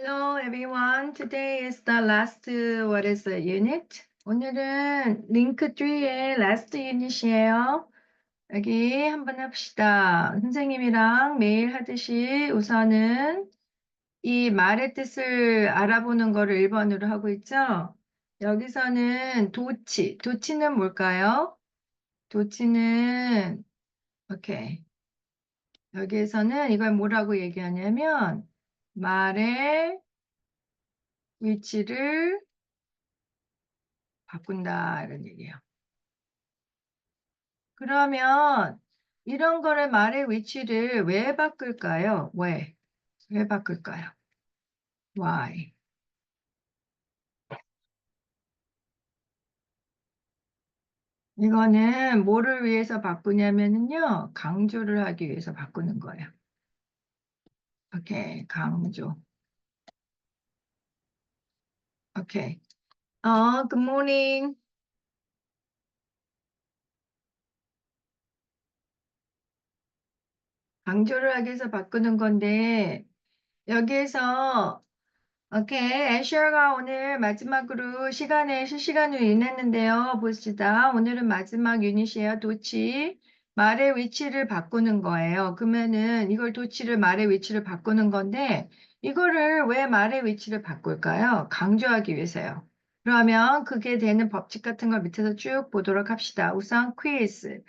Hello everyone. Today is the last what is the unit? 오늘은 링크 3의 last unit이에요. 여기 한번 해봅시다. 선생님이랑 매일 하듯이 우선은 이 말의 뜻을 알아보는 거를 1번으로 하고 있죠. 여기서는 도치는 뭘까요? 도치는 오케이. 여기에서는 이걸 뭐라고 얘기하냐면 말의 위치를 바꾼다 이런 얘기예요. 그러면 이런 거를 말의 위치를 왜 바꿀까요? 왜? 왜 바꿀까요? Why? 이거는 뭐를 위해서 바꾸냐면요. 강조를 하기 위해서 바꾸는 거예요. 오케이, 강조. 오케이. good morning. 강조를 하기 위해서 바꾸는 건데 여기에서 오케이, 애셔가 오늘 마지막으로 시간에 실시간으로 인했는데요. 봅시다. 오늘은 마지막 유닛이에요. 도치. 말의 위치를 바꾸는 거예요. 그러면은 이걸 도치를 말의 위치를 바꾸는 건데 이거를 왜 말의 위치를 바꿀까요? 강조하기 위해서요. 그러면 그게 되는 법칙 같은 걸 밑에서 쭉 보도록 합시다. 우선 quiz.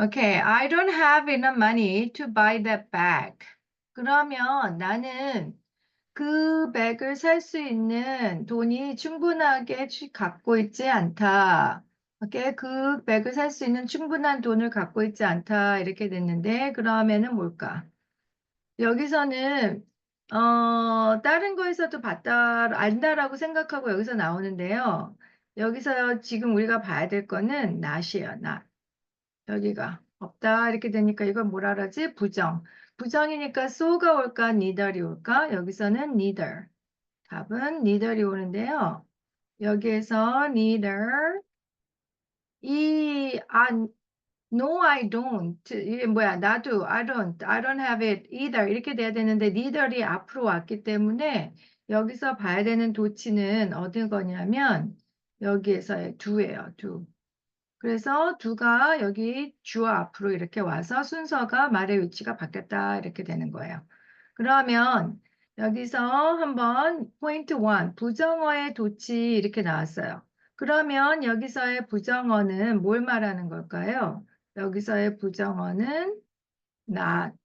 오케이, I don't have enough money to buy that bag. 그러면 나는 그 백을 살 수 있는 돈이 충분하게 갖고 있지 않다. 오케이? 그 백을 살 수 있는 충분한 돈을 갖고 있지 않다. 이렇게 됐는데, 그러면은 뭘까? 여기서는, 다른 거에서도 봤다, 안다라고 생각하고 여기서 나오는데요. 여기서 지금 우리가 봐야 될 거는 not이에요, not. 여기가 없다. 이렇게 되니까 이건 뭐라 그러지? 부정. 부정이니까 so가 올까, neither이 올까? 여기서는 neither. 답은 neither이 오는데요. 여기에서 neither no I don't 이게 뭐야 나도 I don't have it either 이렇게 돼야 되는데 neither이 앞으로 왔기 때문에 여기서 봐야 되는 도치는 어디 거냐면 여기에서의 do예요. do. 그래서 do가 여기 주어 앞으로 이렇게 와서 순서가 말의 위치가 바뀌었다 이렇게 되는 거예요. 그러면 여기서 한번 포인트 1 부정어의 도치 이렇게 나왔어요. 그러면 여기서의 부정어는 뭘 말하는 걸까요? 여기서의 부정어는 not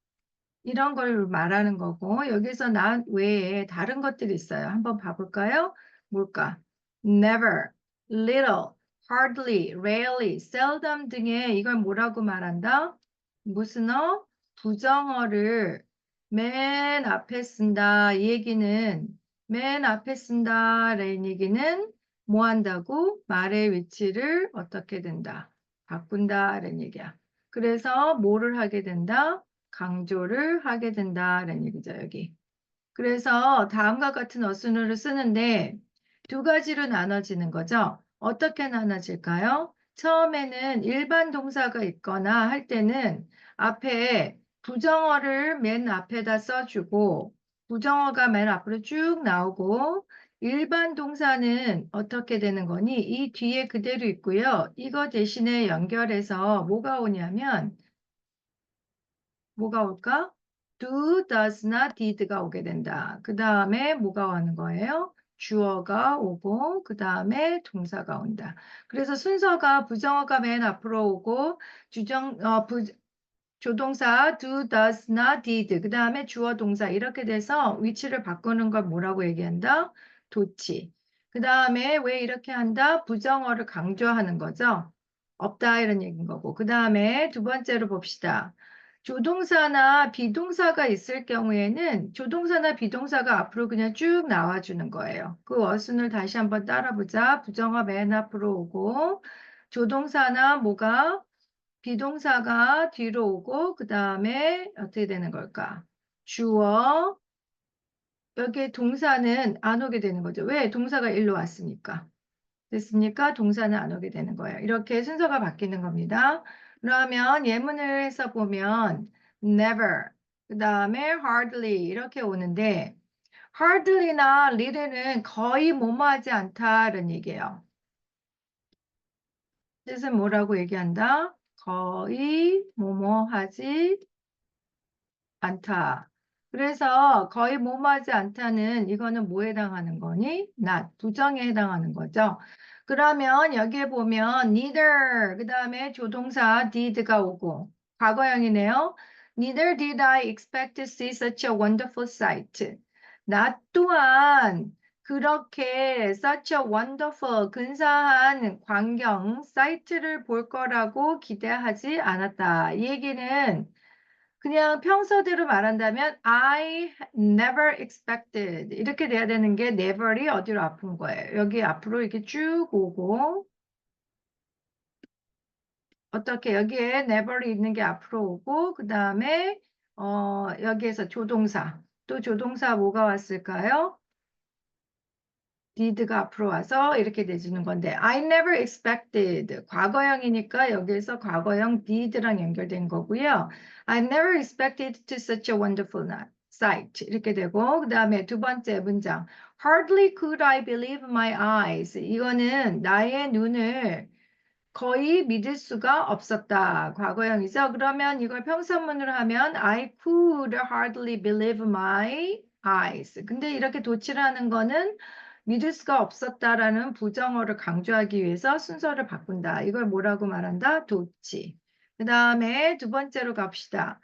이런 걸 말하는 거고 여기서 not 외에 다른 것들이 있어요. 한번 봐볼까요? 뭘까? never, little, hardly, rarely, seldom 등의 이걸 뭐라고 말한다? 무슨 어? 부정어를 맨 앞에 쓴다. 이 얘기는 맨 앞에 쓴다라는 얘기는 뭐 한다고? 말의 위치를 어떻게 된다? 바꾼다라는 얘기야. 그래서 뭐를 하게 된다? 강조를 하게 된다라는 얘기죠, 여기. 그래서 다음과 같은 어순을 쓰는데 두 가지로 나눠지는 거죠. 어떻게 나눠질까요? 처음에는 일반 동사가 있거나 할 때는 앞에 부정어를 맨 앞에다 써주고 부정어가 맨 앞으로 쭉 나오고 일반 동사는 어떻게 되는 거니? 이 뒤에 그대로 있고요. 이거 대신에 연결해서 뭐가 오냐면 뭐가 올까? do, does not, did가 오게 된다. 그 다음에 뭐가 오는 거예요? 주어가 오고 그 다음에 동사가 온다. 그래서 순서가 부정어가 맨 앞으로 오고 조동사 do, does not, did 그 다음에 주어 동사 이렇게 돼서 위치를 바꾸는 걸 뭐라고 얘기한다? 도치. 그 다음에 왜 이렇게 한다? 부정어를 강조하는 거죠. 없다 이런 얘기인 거고. 그 다음에 두 번째로 봅시다. 조동사나 비동사가 있을 경우에는 조동사나 비동사가 앞으로 그냥 쭉 나와주는 거예요. 그 어순을 다시 한번 따라보자. 부정어 맨 앞으로 오고 조동사나 뭐가 비동사가 뒤로 오고 그 다음에 어떻게 되는 걸까? 주어 여기에 동사는 안 오게 되는 거죠. 왜? 동사가 일로 왔으니까. 됐습니까? 동사는 안 오게 되는 거예요. 이렇게 순서가 바뀌는 겁니다. 그러면 예문을 해서 보면 never, 그 다음에 hardly 이렇게 오는데 hardly나 little는 거의 뭐뭐하지 않다라는 얘기예요. 뜻은 뭐라고 얘기한다? 거의 뭐뭐하지 않다. 그래서 거의 뭐뭐하지 않다는 이거는 뭐에 해당하는 거니? not, 부정에 해당하는 거죠. 그러면 여기에 보면 neither, 그 다음에 조동사 did가 오고 과거형이네요. Neither did I expect to see such a wonderful sight. 나 또한 그렇게 such a wonderful, 근사한 광경, 사이트를 볼 거라고 기대하지 않았다. 이 얘기는 그냥 평소대로 말한다면 I never expected 이렇게 돼야 되는 게 never이 어디로 아픈 거예요. 여기 앞으로 이렇게 쭉 오고 어떻게 여기에 never이 있는 게 앞으로 오고 그 다음에 여기에서 조동사 또 조동사 뭐가 왔을까요? did가 앞으로 와서 이렇게 내주는 건데 I never expected 과거형이니까 여기에서 과거형 did랑 연결된 거고요. I never expected to such a wonderful sight 이렇게 되고 그 다음에 두 번째 문장 Hardly could I believe my eyes 이거는 나의 눈을 거의 믿을 수가 없었다. 과거형이죠. 그러면 이걸 평서문으로 하면 I could hardly believe my eyes. 근데 이렇게 도치를 하는 거는 믿을 수가 없었다라는 부정어를 강조하기 위해서 순서를 바꾼다. 이걸 뭐라고 말한다? 도치. 그 다음에 두 번째로 갑시다.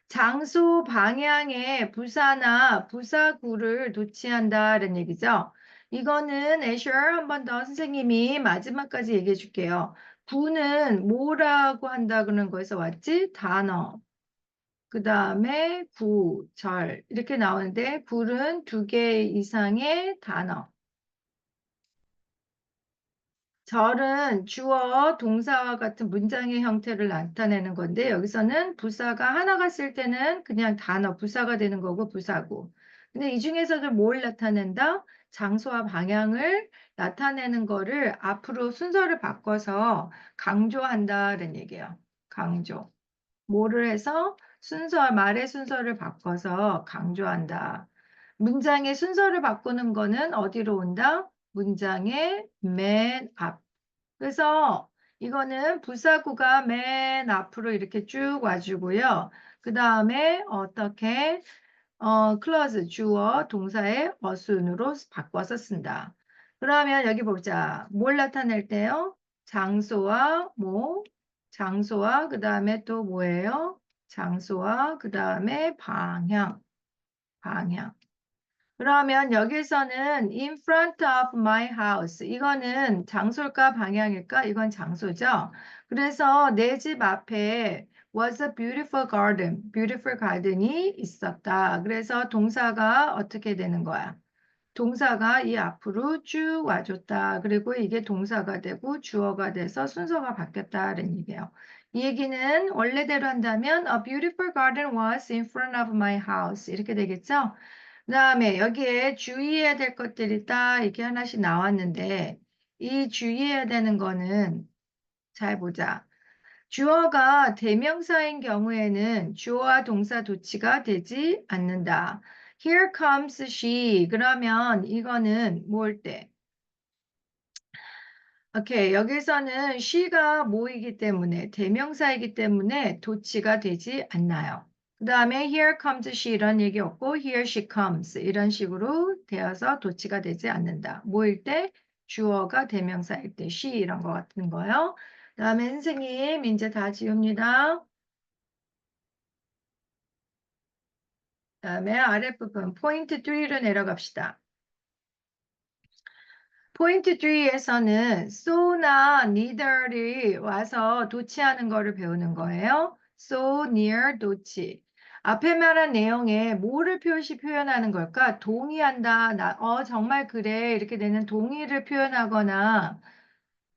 장소 방향에 부사나 부사구를 도치한다는 얘기죠. 이거는 애셔 한 번 더 선생님이 마지막까지 얘기해 줄게요. 구는 뭐라고 한다는 거에서 왔지? 단어. 그 다음에 구, 절 이렇게 나오는데 굴은 두 개 이상의 단어. 절은 주어, 동사와 같은 문장의 형태를 나타내는 건데 여기서는 부사가 하나가 쓸 때는 그냥 단어, 부사가 되는 거고 부사고. 근데 이 중에서도 뭘 나타낸다? 장소와 방향을 나타내는 거를 앞으로 순서를 바꿔서 강조한다는 얘기예요. 강조. 뭐를 해서 말의 순서를 바꿔서 강조한다. 문장의 순서를 바꾸는 거는 어디로 온다? 문장의 맨 앞. 그래서 이거는 부사구가 맨 앞으로 이렇게 쭉 와주고요. 그 다음에 어떻게 클러즈 주어 동사의 어순으로 바꿔서 쓴다. 그러면 여기 보자. 뭘 나타낼 때요? 장소와 뭐? 장소와 그 다음에 또 뭐예요? 장소와 그 다음에 방향. 방향. 그러면 여기서는 in front of my house. 이거는 장소일까 방향일까? 이건 장소죠. 그래서 내 집 앞에 was a beautiful garden. beautiful garden이 있었다. 그래서 동사가 어떻게 되는 거야? 동사가 이 앞으로 쭉 와줬다. 그리고 이게 동사가 되고 주어가 돼서 순서가 바뀌었다는 얘기예요. 이 얘기는 원래대로 한다면 A beautiful garden was in front of my house. 이렇게 되겠죠? 그 다음에 여기에 주의해야 될 것들이 딱 이렇게 하나씩 나왔는데 이 주의해야 되는 거는 잘 보자. 주어가 대명사인 경우에는 주어와 동사 도치가 되지 않는다. Here comes she. 그러면 이거는 뭘 때? 오케이. 여기서는 she가 뭐이기 때문에 대명사이기 때문에 도치가 되지 않나요. 그 다음에 here comes she 이런 얘기 없고 here she comes 이런 식으로 되어서 도치가 되지 않는다. 뭐일 때? 주어가 대명사일 때 she 이런 거 같은 거요. 그 다음에 선생님 이제 다 지웁니다. 그다음에 아랫부분 포인트 3로 내려갑시다. 포인트 3에서는 so나 neither이 와서 도치하는 거를 배우는 거예요. so, near, 도치. 앞에 말한 내용에 뭐를 표현하는 걸까? 동의한다. 정말 그래. 이렇게 되는 동의를 표현하거나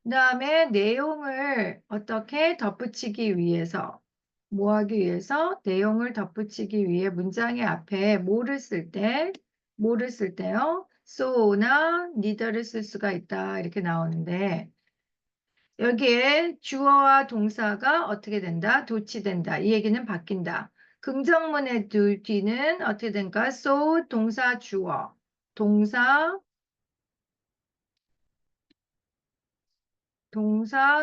그다음에 내용을 어떻게 덧붙이기 위해서 뭐 하기 위해서 내용을 덧붙이기 위해 문장의 앞에 뭐를 쓸 때요? so나 neither를 쓸 수가 있다 이렇게 나오는데 여기에 주어와 동사가 어떻게 된다? 도치된다. 이 얘기는 바뀐다. 긍정문의 뒤는 어떻게 된가? so 동사 주어 동사,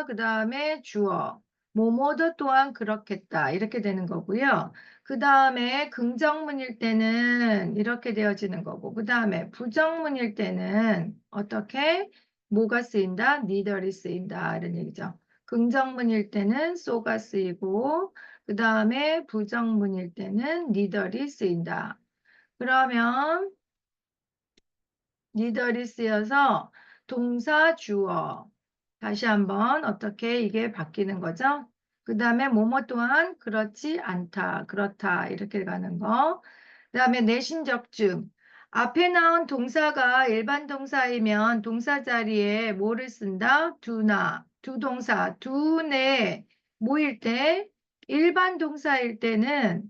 그 다음에 주어. 뭐뭐도 또한 그렇겠다. 이렇게 되는 거고요. 그 다음에 긍정문일 때는 이렇게 되어지는 거고, 그 다음에 부정문일 때는 어떻게? 뭐가 쓰인다? neither이 쓰인다. 이런 얘기죠. 긍정문일 때는 so가 쓰이고, 그 다음에 부정문일 때는 neither이 쓰인다. 그러면 니들이 쓰여서 동사 주어. 다시 한번 어떻게 이게 바뀌는 거죠? 그 다음에 뭐뭐 또한 그렇지 않다, 그렇다 이렇게 가는 거. 그 다음에 내신적중. 앞에 나온 동사가 일반 동사이면 동사 자리에 뭐를 쓴다? 두나, 두 동사, 두네 모일 때 일반 동사일 때는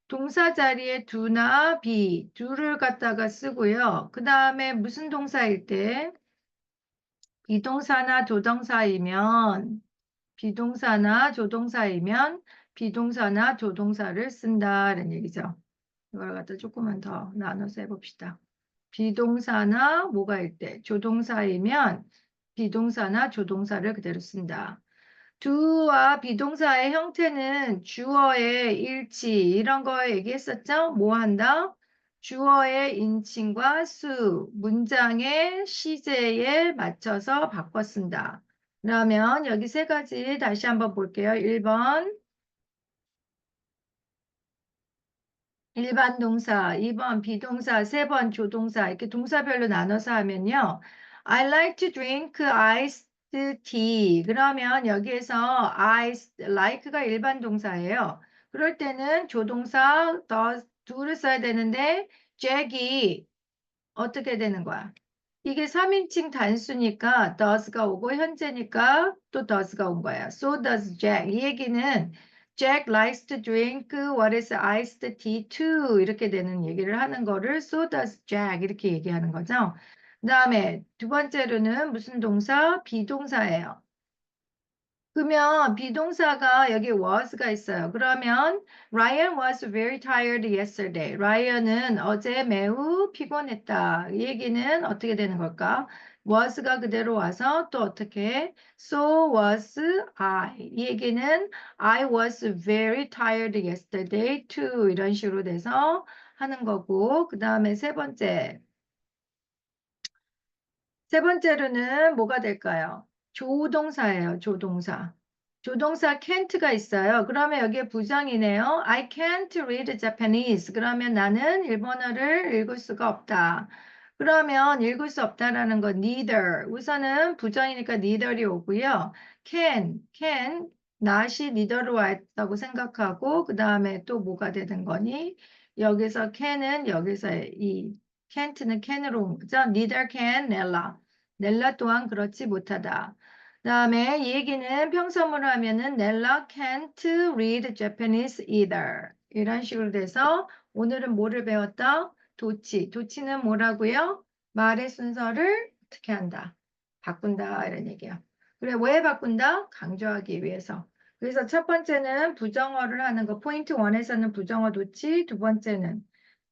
동사 자리에 do나 be, do를 갖다가 쓰고요. 그 다음에 무슨 동사일 때 비동사나 조동사이면 비동사나 조동사이면 비동사나 조동사를 쓴다는 얘기죠. 이걸 갖다 조금만 더 나눠서 해봅시다. 비동사나 뭐가일 때 조동사이면 비동사나 조동사를 그대로 쓴다. do와 비동사의 형태는 주어의 일치 이런 거 얘기했었죠? 뭐 한다? 주어의 인칭과 수, 문장의 시제에 맞춰서 바꿔 쓴다. 그러면 여기 세 가지 다시 한번 볼게요. 1번 일반 동사, 2번 비동사, 3번 조동사 이렇게 동사별로 나눠서 하면요. I like to drink iced tea. 그러면 여기에서 like가 일반 동사예요. 그럴 때는 조동사 do를 써야 되는데 Jack이 어떻게 되는 거야? 이게 3인칭 단수니까 does가 오고 현재니까 또 does가 온 거야. So does Jack. 이 얘기는 Jack likes to drink what is iced tea too. 이렇게 되는 얘기를 하는 거를 so does Jack 이렇게 얘기하는 거죠. 그 다음에 두 번째로는 무슨 동사? 비동사예요. 그러면 비동사가 여기 was가 있어요. 그러면 Ryan was very tired yesterday. Ryan은 어제 매우 피곤했다. 이 얘기는 어떻게 되는 걸까? was가 그대로 와서 또 어떻게? So was I. 이 얘기는 I was very tired yesterday too. 이런 식으로 돼서 하는 거고 그 다음에 세 번째로는 뭐가 될까요? 조동사예요, 조동사. 조동사 can't가 있어요. 그러면 여기에 부정이네요. I can't read Japanese. 그러면 나는 일본어를 읽을 수가 없다. 그러면 읽을 수 없다라는 건 neither. 우선은 부정이니까 neither이 오고요. not이 neither로 왔다고 생각하고 그 다음에 또 뭐가 되는 거니? 여기서 can은 여기서 이 can't는 can으로 온 거죠. Neither can Nella. 넬라 또한 그렇지 못하다. 그다음에 이 얘기는 평서문을 하면은 Nella can't read Japanese either. 이런 식으로 돼서 오늘은 뭐를 배웠다? 도치. 도치는 뭐라고요? 말의 순서를 어떻게 한다? 바꾼다 이런 얘기야. 그래 왜 바꾼다? 강조하기 위해서. 그래서 첫 번째는 부정어를 하는 거. 포인트 1에서는 부정어 도치. 두 번째는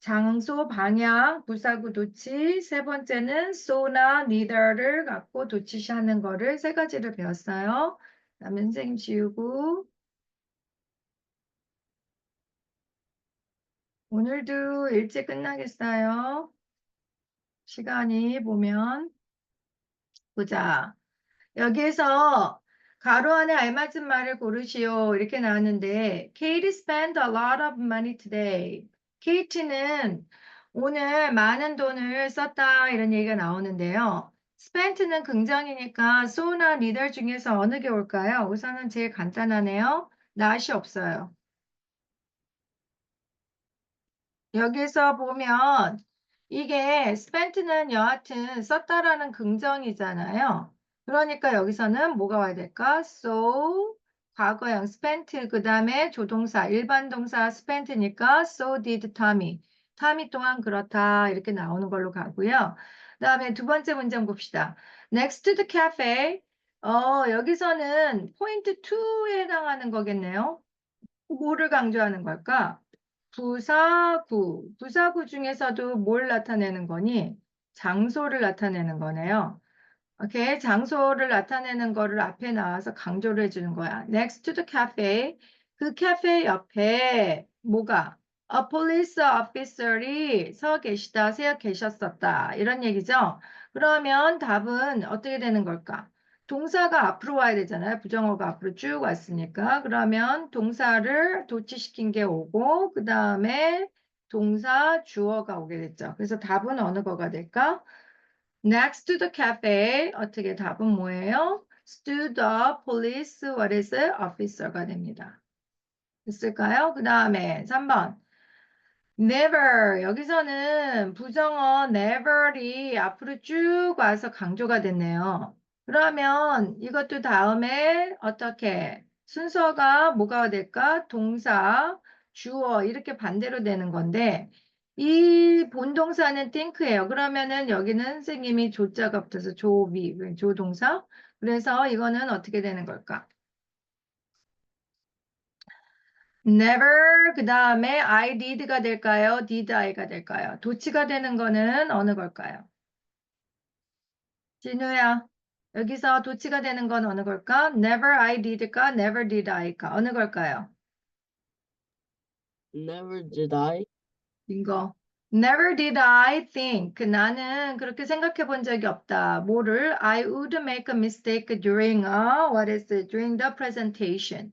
장소, 방향, 부사구 도치. 세 번째는 so나 neither를 갖고 도치시하는 거를 세 가지를 배웠어요. 그다음에 선생님 지우고 오늘도 일찍 끝나겠어요. 시간이 보면 보자. 여기에서 가로 안에 알맞은 말을 고르시오. 이렇게 나왔는데, Kate spent a lot of money today. 케이트는 오늘 많은 돈을 썼다. 이런 얘기가 나오는데요. spent는 긍정이니까 so나 neither 중에서 어느 게 올까요? 우선은 제일 간단하네요. not이 없어요. 여기서 보면 이게 spent는 여하튼 썼다라는 긍정이잖아요. 그러니까 여기서는 뭐가 와야 될까? So, 과거형 spent, 그 다음에 조동사, 일반 동사 spent니까 so did Tommy. Tommy 또한 그렇다. 이렇게 나오는 걸로 가고요. 그 다음에 두 번째 문장 봅시다. Next to the cafe. 여기서는 포인트 2에 해당하는 거겠네요. 뭐를 강조하는 걸까? 부사구 중에서도 뭘 나타내는 거니? 장소를 나타내는 거네요. 오케이. 장소를 나타내는 거를 앞에 나와서 강조를 해주는 거야. Next to the cafe. 그 카페 옆에 뭐가? A police officer이 서 계셨었다. 이런 얘기죠. 그러면 답은 어떻게 되는 걸까? 동사가 앞으로 와야 되잖아요. 부정어가 앞으로 쭉 왔으니까. 그러면 동사를 도치시킨 게 오고, 그 다음에 동사 주어가 오게 됐죠. 그래서 답은 어느 거가 될까? Next to the cafe. 어떻게 답은 뭐예요? Stood the police what is it? officer가 됩니다. 됐을까요? 그 다음에 3번. Never. 여기서는 부정어 never이 앞으로 쭉 와서 강조가 됐네요. 그러면 이것도 다음에 어떻게 순서가 뭐가 될까? 동사, 주어 이렇게 반대로 되는 건데 이 본동사는 think예요. 그러면은 여기는 선생님이 조자가 붙어서 조동사. 그래서 이거는 어떻게 되는 걸까? Never 그 다음에 I did가 될까요? Did I가 될까요? 도치가 되는 거는 어느 걸까요? 진우야, 여기서 도치가 되는 건 어느 걸까? Never I did가 Never did I가 어느 걸까요? Never did I. 이거. Never did I think. 나는 그렇게 생각해 본 적이 없다. 뭐를? I would make a mistake during what is it? During the presentation.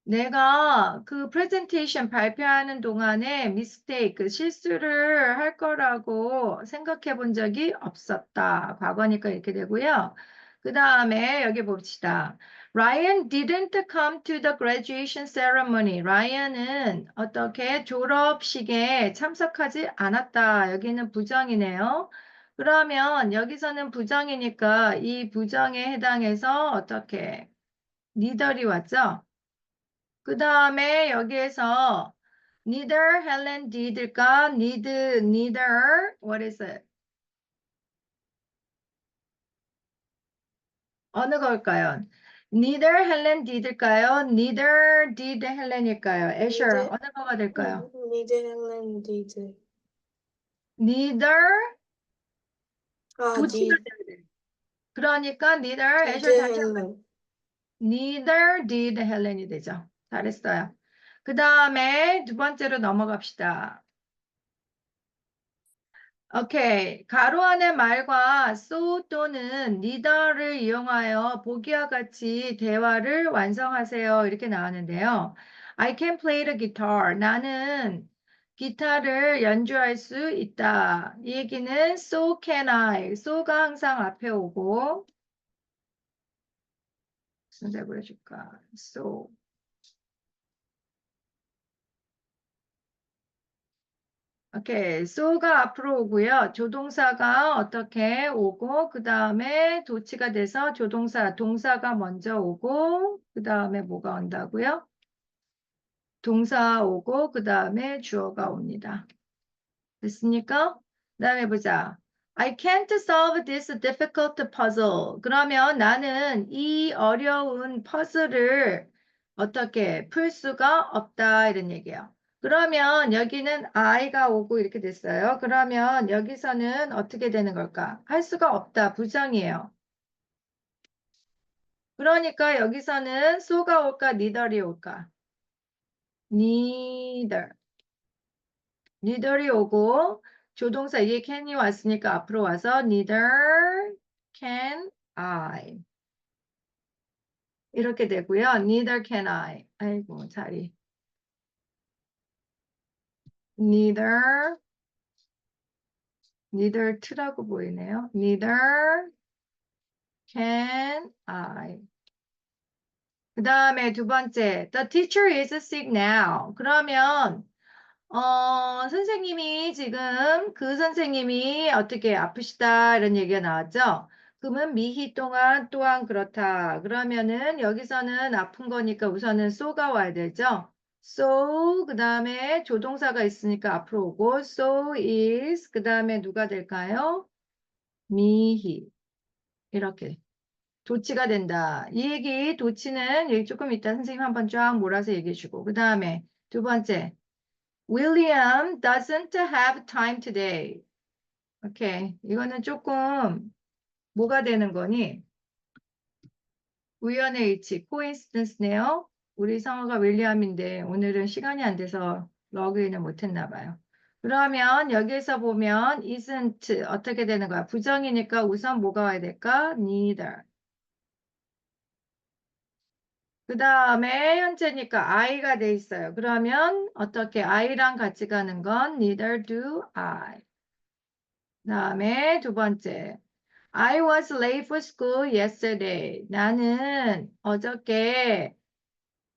내가 그 프레젠테이션 발표하는 동안에 미스테이크, 실수를 할 거라고 생각해 본 적이 없었다. 과거니까 이렇게 되고요. 그 다음에 여기 봅시다. Ryan didn't come to the graduation ceremony. 라이언은 어떻게 졸업식에 참석하지 않았다. 여기는 부정이네요. 그러면 여기서는 부정이니까 이 부정에 해당해서 어떻게 니들이 왔죠? 그 다음에 여기에서 neither Helen did일까? neither, what is it? 어느 걸까요? neither Helen did일까요? neither did Helen일까요? 애셔, 어느 거가 될까요? Neither Helen did. neither 아, 도치가 did. 돼야 돼. 그러니까 neither did 애셔 다시 한번 Helen. neither did Helen이 되죠. 잘했어요. 그 다음에 두 번째로 넘어갑시다. 오케이. 가로 안의 말과 so 또는 neither를 이용하여 보기와 같이 대화를 완성하세요. 이렇게 나왔는데요. I can play the guitar. 나는 기타를 연주할 수 있다. 이 얘기는 so can I. so가 항상 앞에 오고 무슨 대로 해줄까? so. 오케이. so가 앞으로 오고요. 조동사가 어떻게 오고 그 다음에 도치가 돼서 동사가 먼저 오고 그 다음에 뭐가 온다고요? 동사 오고 그 다음에 주어가 옵니다. 됐습니까? 그 다음에 보자. I can't solve this difficult puzzle. 그러면 나는 이 어려운 퍼즐을 어떻게 풀 수가 없다 이런 얘기예요. 그러면 여기는 I가 오고 이렇게 됐어요. 그러면 여기서는 어떻게 되는 걸까? 할 수가 없다. 부정이에요. 그러니까 여기서는 so가 올까? neither이 올까? neither. neither이 오고 조동사 이게 can이 왔으니까 앞으로 와서 neither can I 이렇게 되고요. neither can I. 아이고 자리. neither to라고 보이네요. neither can I. 그 다음에 두 번째, the teacher is sick now. 그러면 선생님이 지금 그 선생님이 어떻게 아프시다 이런 얘기가 나왔죠. 그러면 미희 또한 그렇다. 그러면은 여기서는 아픈 거니까 우선은 so가 와야 되죠. so 그 다음에 조동사가 있으니까 앞으로 오고 so is 그 다음에 누가 될까요? 미희 이렇게 도치가 된다. 이 얘기 도치는 여기 조금 이따 선생님 한번 쫙 몰아서 얘기해 주고 그 다음에 두 번째 William doesn't have time today. 오케이. 이거는 조금 뭐가 되는 거니? 우연의 일치, coincidence네요. 우리 성어가 윌리엄인데 오늘은 시간이 안 돼서 러그인을 못했나 봐요. 그러면 여기에서 보면 isn't 어떻게 되는 거야? 부정이니까 우선 뭐가 와야 될까? neither. 그 다음에 현재니까 I가 돼 있어요. 그러면 어떻게 I랑 같이 가는 건 neither do I. 그 다음에 두 번째. I was late for school yesterday. 나는 어저께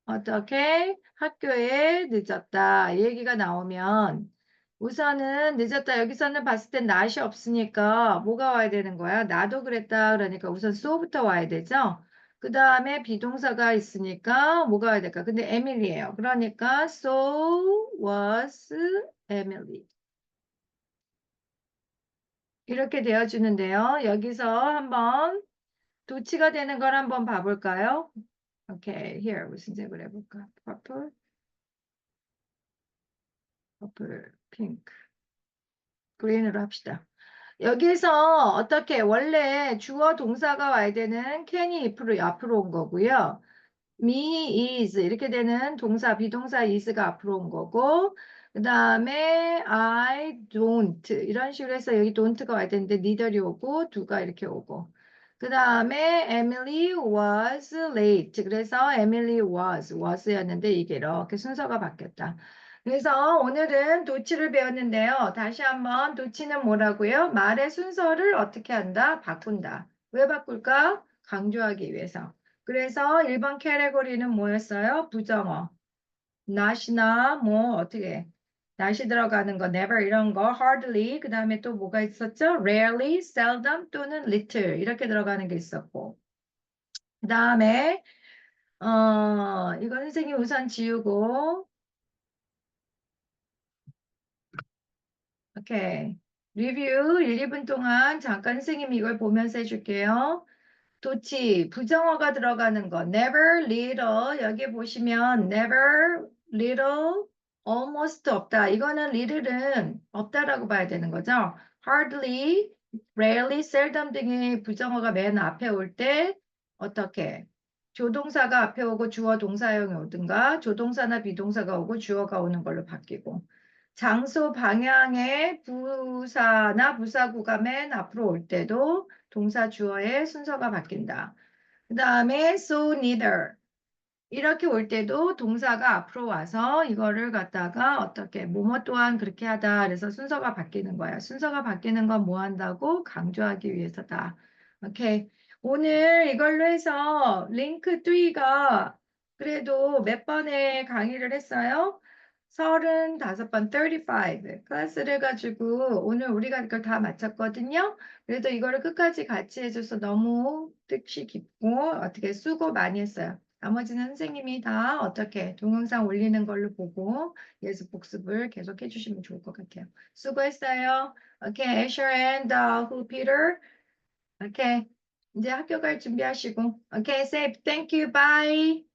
어떻게 학교에 늦었다. 이 얘기가 나오면 우선은 늦었다. 여기서는 봤을 땐 not이 없으니까 뭐가 와야 되는 거야? 나도 그랬다. 그러니까 우선 so부터 와야 되죠. 그 다음에 비동사가 있으니까 뭐가 와야 될까? 근데 에밀리예요. 그러니까 so was Emily. 이렇게 되어주는데요. 여기서 한번 도치가 되는 걸 한번 봐볼까요? 오케이, here 무슨 색으로 해볼까? purple, purple, pink, green으로 합시다. 여기서 어떻게 원래 주어 동사가 와야 되는 can이 앞으로 온 거고요. me is 이렇게 되는 동사 비동사 is가 앞으로 온 거고 그 다음에 I don't 이런 식으로 해서 여기 don't가 와야 되는데 neither이 오고 do가 이렇게 오고 그 다음에 Emily was late 그래서 Emily was였는데 이게 이렇게 순서가 바뀌었다. 그래서 오늘은 도치를 배웠는데요. 다시 한번 도치는 뭐라고요? 말의 순서를 어떻게 한다? 바꾼다. 왜 바꿀까? 강조하기 위해서. 그래서 1번 캐테고리는 뭐였어요? 부정어. not이나 뭐 어떻게 not이 들어가는 거 never 이런 거 hardly 그 다음에 또 뭐가 있었죠? rarely, seldom 또는 little 이렇게 들어가는 게 있었고 그 다음에 이거 선생님 우선 지우고 오케이 리뷰 1, 2분 동안 잠깐 선생님이 이걸 보면서 해줄게요. 도치, 부정어가 들어가는 거. never, little. 여기 보시면 never, little, almost 없다. 이거는 little은 없다라고 봐야 되는 거죠. hardly, rarely, seldom 등의 부정어가 맨 앞에 올 때 어떻게? 조동사가 앞에 오고 주어 동사형이 오든가 조동사나 비동사가 오고 주어가 오는 걸로 바뀌고 장소 방향의 부사나 부사구가 맨 앞으로 올 때도 동사 주어의 순서가 바뀐다. 그 다음에 so neither 이렇게 올 때도 동사가 앞으로 와서 이거를 갖다가 어떻게 뭐뭐 또한 그렇게 하다 그래서 순서가 바뀌는 거야. 순서가 바뀌는 건 뭐 한다고? 강조하기 위해서다. 오케이. 오늘 이걸로 해서 링크 3가 그래도 몇 번의 강의를 했어요? 35번, 35 클래스를 가지고 오늘 우리가 이걸 다 마쳤거든요. 그래도 이거를 끝까지 같이 해줘서 너무 뜻이 깊고 어떻게 수고 많이 했어요. 나머지는 선생님이 다 어떻게 동영상 올리는 걸로 보고 예습 복습을 계속 해주시면 좋을 것 같아요. 수고했어요. Okay, Asher and who, Peter? Okay, 이제 학교 갈 준비하시고. Okay, say thank you, bye.